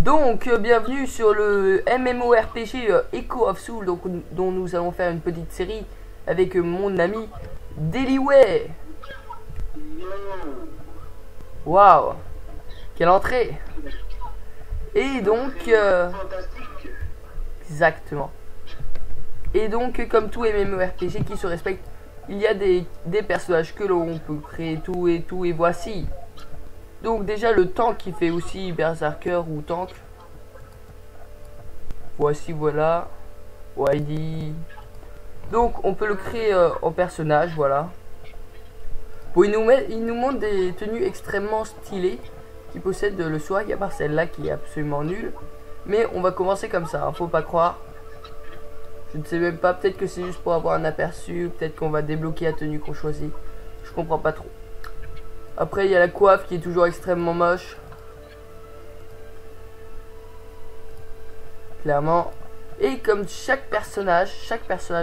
Donc, bienvenue sur le MMORPG Echo of Soul, donc, dont nous allons faire une petite série avec mon ami Deliway. Waouh, quelle entrée! Et donc, exactement. Et donc, comme tout MMORPG qui se respecte, il y a des personnages que l'on peut créer tout, et voici. Donc déjà le tank qui fait aussi berserker ou tank. Voici, voilà. YD. Donc on peut le créer en personnage, voilà. Bon, il nous montre des tenues extrêmement stylées qui possèdent le swag, à part celle-là qui est absolument nulle. Mais on va commencer comme ça, hein, faut pas croire. Je ne sais même pas, peut-être que c'est juste pour avoir un aperçu, peut-être qu'on va débloquer la tenue qu'on choisit. Je comprends pas trop. Après, il y a la coiffe qui est toujours extrêmement moche. Clairement. Et comme chaque personnage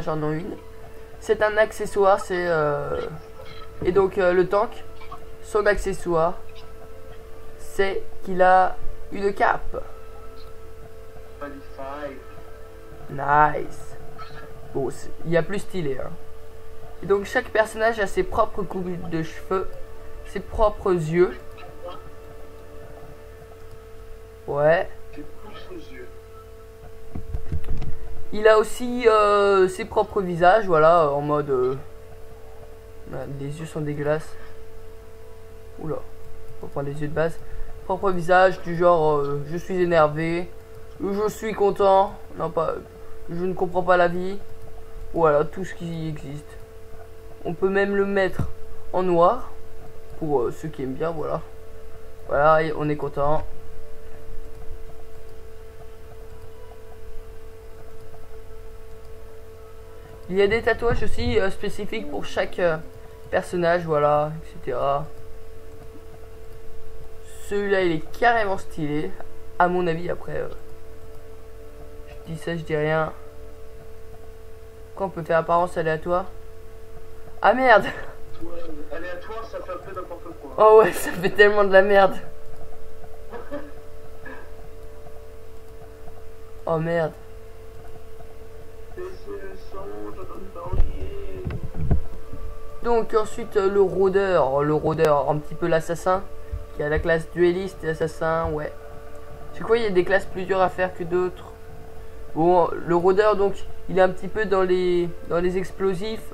en a une. C'est un accessoire, c'est... Et donc, le tank, son accessoire, c'est qu'il a une cape. Nice. Bon, il y a plus stylé, hein. Et donc, chaque personnage a ses propres coupes de cheveux. Ses propres yeux. Ouais. Il a aussi ses propres visages, voilà, en mode... les yeux sont dégueulasses. Oula. On va prendre les yeux de base. Propre visage du genre, je suis énervé. Je suis content. Non, pas... Je ne comprends pas la vie. Voilà, tout ce qui existe. On peut même le mettre en noir. Pour ceux qui aiment bien, voilà. Voilà, et on est content. Il y a des tatouages aussi spécifiques pour chaque personnage, voilà, etc. Celui-là, il est carrément stylé. À mon avis, après, je dis ça, je dis rien. Quoi, on peut faire apparence aléatoire? Ah merde! Aléatoire, ça fait un peu n'importe quoi. Oh ouais, ça fait tellement de la merde. Oh merde. Donc ensuite le rôdeur, un petit peu l'assassin, qui a la classe dueliste et assassin, ouais. C'est quoi, il y a des classes plus dures à faire que d'autres. Bon, le rôdeur, donc, il est un petit peu dans les explosifs,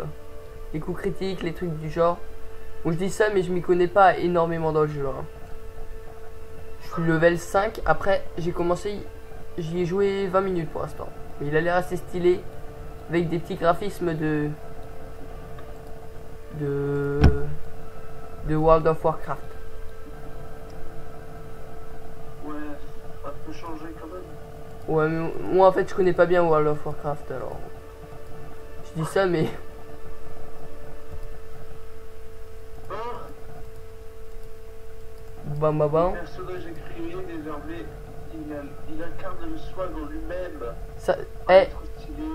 les coups critiques, les trucs du genre. Bon, je dis ça, mais je m'y connais pas énormément dans le jeu, hein. Je suis level 5. Après, j'ai commencé... J'y ai joué 20 minutes pour l'instant. Mais il a l'air assez stylé. Avec des petits graphismes de World of Warcraft. Ouais, ça peut changer quand même. Ouais, mais moi en fait, je connais pas bien World of Warcraft, alors... Je dis ça, mais... Bam bam bam. Le personnage écrivé désormais, il incarne le swag en lui-même. Ça,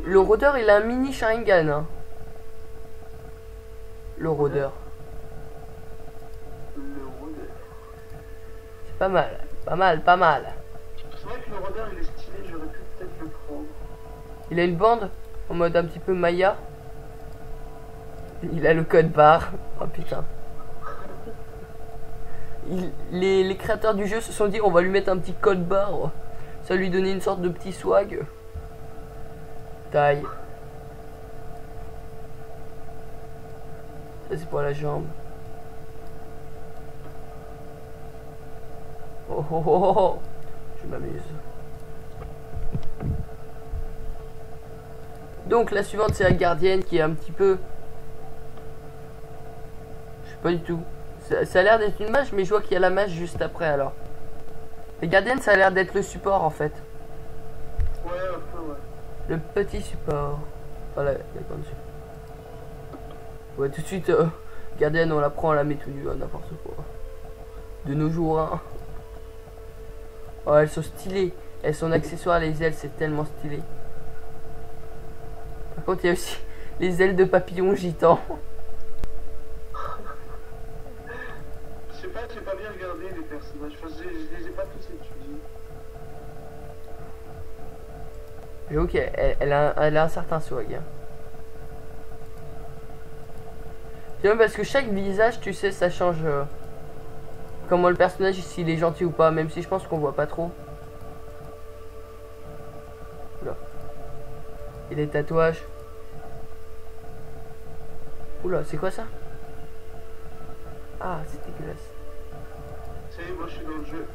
le rôdeur, il a un mini Sharingan, hein. Le rôdeur. Le rôdeur. C'est pas mal, pas mal, pas mal. C'est vrai que le rôdeur il est stylé, j'aurais pu peut-être le prendre. Il a une bande en mode un petit peu Maya. Il a le code barre. Oh putain. Les créateurs du jeu se sont dit on va lui mettre un petit code barre. Ça va lui donner une sorte de petit swag. Taille. Ça c'est pour la jambe. Oh oh oh oh. Je m'amuse. Donc la suivante c'est la gardienne qui est un petit peu... Je sais pas du tout. Ça a l'air d'être une mage, mais je vois qu'il y a la mage juste après alors. Les gardiennes, ça a l'air d'être le support en fait. Ouais, un peu, ouais. Le petit support. Voilà, la grande support. Ouais, tout de suite, gardienne, on la prend, on la met tout nu, n'importe quoi. De nos jours, hein. Oh, elles sont stylées. Elles sont accessoires, les ailes, c'est tellement stylé. Par contre, il y a aussi les ailes de papillon gitan. Je sais pas, j'ai pas bien regardé les personnages. Enfin, je les ai pas tous étudiés. J'avoue qu'elle a un certain swag. Hein. C'est même parce que chaque visage, tu sais, ça change comment le personnage, s'il est gentil ou pas, même si je pense qu'on voit pas trop. Oula. Et les tatouages. Oula, c'est quoi ça? Ah, c'est dégueulasse. Ça y est, moi je suis dans le jeu.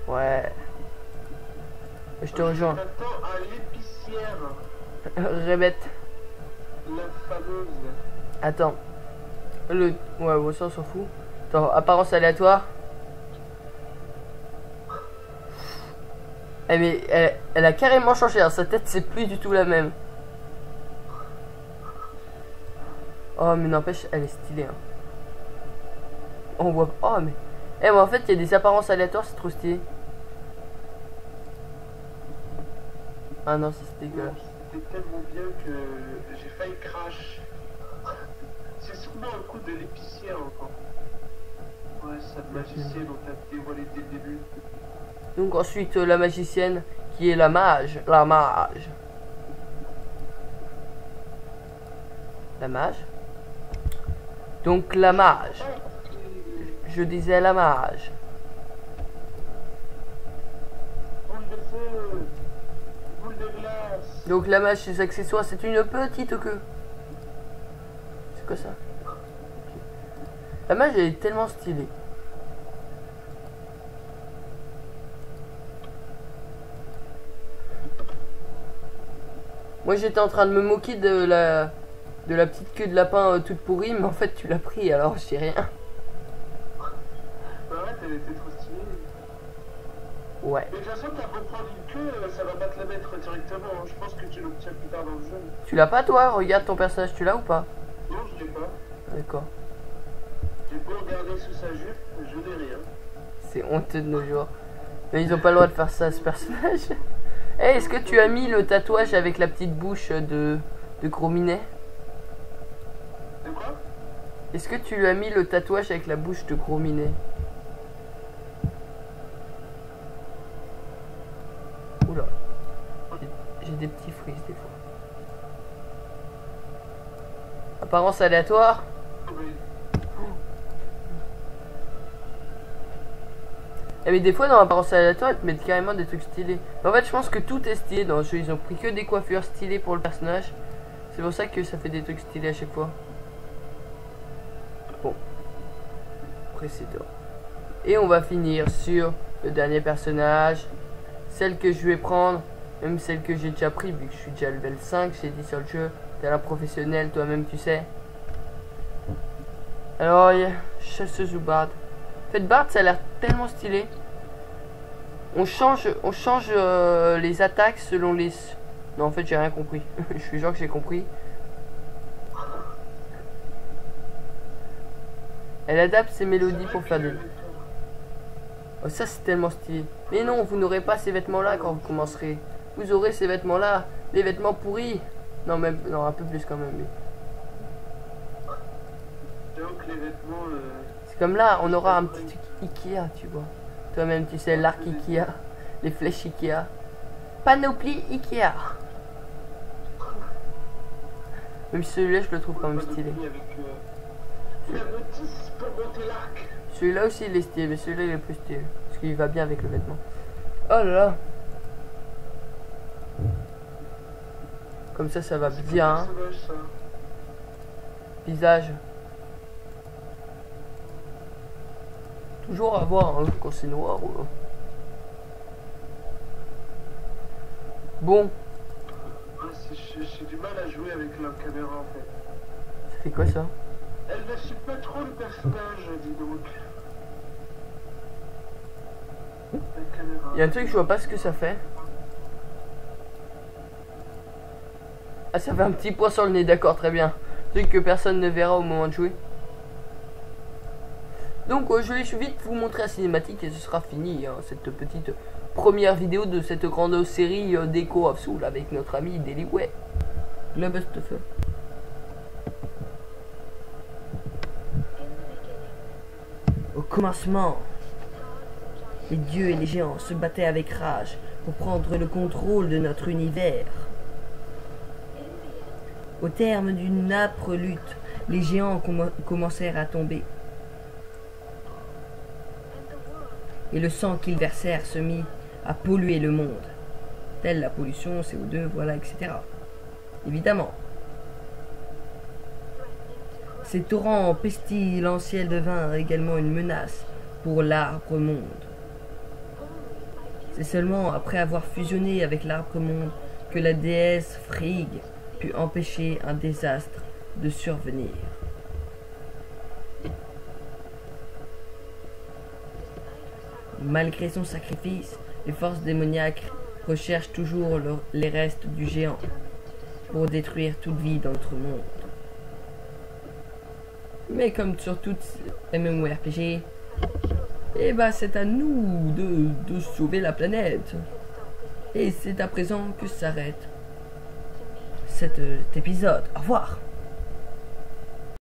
Ouais. Je te rejoins. Maintenant à l'épicière. Répète. La fameuse. Attends. Ouais, bon, ça on s'en fout. Attends, apparence aléatoire. Eh, mais elle a carrément changé. Hein. Sa tête, c'est plus du tout la même. Oh, mais n'empêche, elle est stylée. Hein. On voit. Oh, mais. Eh, mais en fait, il y a des apparences aléatoires, c'est trop stylé. Ah non, c'est dégueulasse. C'était tellement bien que j'ai failli crash. C'est sûrement un coup de l'épicière encore. Ouais, cette magicienne, on t'a dévoilé dès le début. Donc ensuite, la magicienne, qui est la mage. La mage. La mage. Donc la mage. Je disais la mage. Boule de feu. Boule de glace. Donc la mage, ses accessoires, c'est une petite queue. C'est quoi ça? La mage, elle est tellement stylée. Moi, j'étais en train de me moquer de la petite queue de lapin toute pourrie, mais en fait, tu l'as pris, alors je sais rien. Bah ouais, elle était trop stylée. Ouais. Mais de toute façon, t'as beau prendre une queue, ça va pas te la mettre directement. Hein. Je pense que tu l'obtiens plus tard dans le jeu. Tu l'as pas, toi? Regarde ton personnage, tu l'as ou pas? Non, je l'ai pas. D'accord. J'ai beau regarder sous sa jupe, je n'ai rien. C'est honteux de nos jours. Mais ils ont pas le droit de faire ça à ce personnage. Eh, est-ce que tu as mis le tatouage avec la petite bouche de Gros Minet? De quoi? Est-ce que tu lui as mis le tatouage avec la bouche de Gros Minet? Oula. J'ai des petits frises des fois. Apparence aléatoire. Oui. Eh mais des fois dans l'apparence aléatoire ils te mettent carrément des trucs stylés. Mais en fait je pense que tout est stylé dans le jeu. Ils ont pris que des coiffures stylées pour le personnage. C'est pour ça que ça fait des trucs stylés à chaque fois. Bon. Précédent. Et on va finir sur le dernier personnage. Celle que je vais prendre. Même celle que j'ai déjà pris vu que je suis déjà level 5. J'ai dit sur le jeu. T'es un professionnel toi-même tu sais. Alors chasseuse ou barde. En fait Bard ça a l'air tellement stylé. On change les attaques selon les... Non en fait j'ai rien compris. Je suis sûr que j'ai compris. Elle adapte ses mélodies pour faire des... Oh ça c'est tellement stylé. Mais non vous n'aurez pas ces vêtements là quand vous commencerez. Vous aurez ces vêtements là. Les vêtements pourris. Non même non un peu plus quand même. Mais... Donc les vêtements... Comme là, on aura un petit truc Ikea, tu vois. Toi-même, tu sais, l'arc Ikea, les flèches Ikea. Panoplie Ikea. Même celui-là, je le trouve quand même stylé. La notice pour monter l'arc. Celui-là aussi, il est stylé, mais celui-là, il est plus stylé. Parce qu'il va bien avec le vêtement. Oh là là. Comme ça va bien. Visage. Toujours à voir hein, quand c'est noir. Bon. J'ai du mal à jouer avec la caméra en fait. Ça fait quoi ça? Elle ne suit pas trop le personnage, dis donc. La caméra. Il y a un truc, je vois pas ce que ça fait. Ah, ça fait un petit point sur le nez, d'accord, très bien. Truc que personne ne verra au moment de jouer. Donc je vais vite vous montrer la cinématique et ce sera fini hein, cette petite première vidéo de cette grande série d'Echo of Soul avec notre ami Deliway. Le best of fun. Au commencement, Les dieux et les géants se battaient avec rage pour prendre le contrôle de notre univers. Au terme d'une âpre lutte, les géants commencèrent à tomber. Et le sang qu'ils versèrent se mit à polluer le monde. Telle la pollution, CO2, voilà, etc. Évidemment. Ces torrents pestilentiels devinrent également une menace pour l'arbre-monde. C'est seulement après avoir fusionné avec l'arbre-monde que la déesse Frigg put empêcher un désastre de survenir. Malgré son sacrifice, les forces démoniaques recherchent toujours les restes du géant pour détruire toute vie dans notre monde. Mais comme sur toute MMORPG, eh ben c'est à nous de sauver la planète. Et c'est à présent que s'arrête cet épisode. Au revoir.